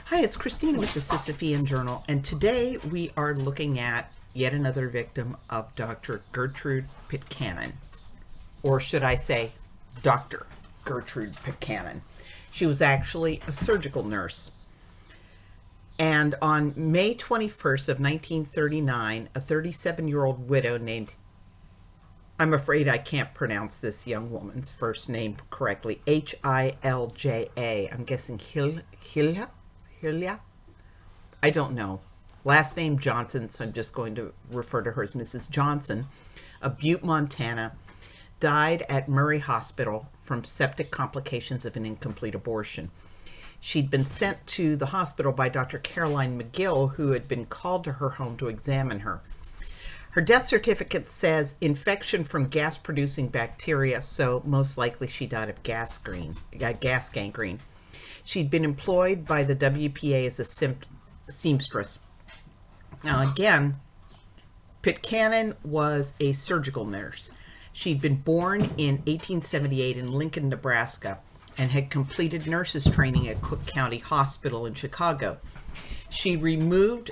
Hi, it's Christina with the Sisyphean Journal, and today we are looking at yet another victim of Dr. Gertrude Pitkanen, or should I say Dr. Gertrude Pitkanen. She was actually a surgical nurse. And on May 21st of 1939, a 37-year-old widow named, I'm afraid I can't pronounce this young woman's first name correctly, Hilja. I'm guessing Hilja? I don't know. Last name Johnson, so I'm just going to refer to her as Mrs. Johnson, of Butte, Montana, died at Murray Hospital from septic complications of an incomplete abortion. She'd been sent to the hospital by Dr. Caroline McGill, who had been called to her home to examine her. Her death certificate says infection from gas-producing bacteria, so most likely she died of gas gangrene. She'd been employed by the WPA as a seamstress. Now again, Pitkanen was a surgical nurse. She'd been born in 1878 in Lincoln, Nebraska, and had completed nurses training at Cook County Hospital in Chicago. She removed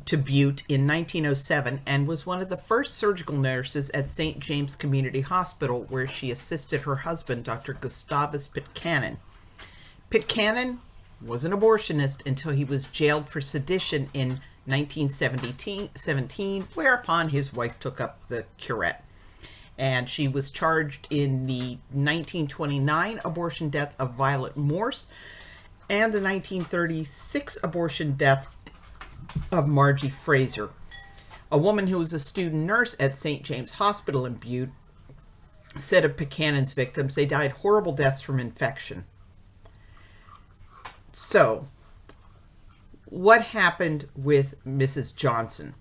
to Butte in 1907 and was one of the first surgical nurses at St. James Community Hospital, where she assisted her husband, Dr. Gustavus Pitkanen. Pitkanen was an abortionist until he was jailed for sedition in 1917, whereupon his wife took up the curette. And she was charged in the 1929 abortion death of Violet Morse and the 1936 abortion death of Margie Fraser. A woman who was a student nurse at St. James Hospital in Butte said of Pitkanen's victims, they died horrible deaths from infection. So, what happened with Mrs. Johnson?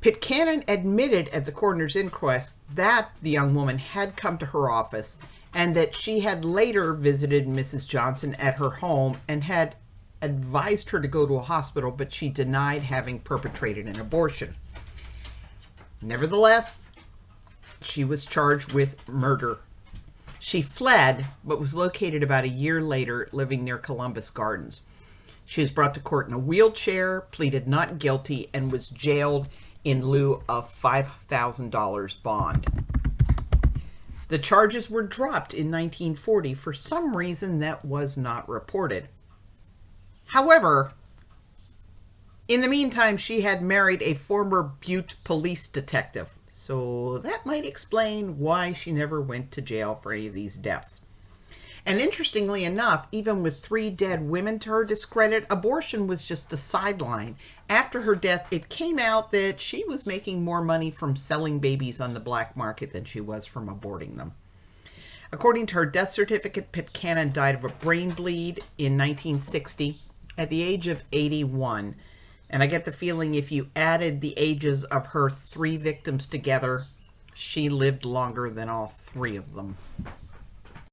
Pitkanen admitted at the coroner's inquest that the young woman had come to her office and that she had later visited Mrs. Johnson at her home and had advised her to go to a hospital, but she denied having perpetrated an abortion. Nevertheless, she was charged with murder. She fled, but was located about a year later, living near Columbus Gardens. She was brought to court in a wheelchair, pleaded not guilty, and was jailed in lieu of $5,000 bond. The charges were dropped in 1940 for some reason that was not reported. However, in the meantime, she had married a former Butte police detective, so that might explain why she never went to jail for any of these deaths. And interestingly enough, even with 3 dead women to her discredit, abortion was just a sideline. After her death, it came out that she was making more money from selling babies on the black market than she was from aborting them. According to her death certificate, Pitkanen died of a brain bleed in 1960 at the age of 81. And I get the feeling if you added the ages of her 3 victims together, she lived longer than all 3 of them.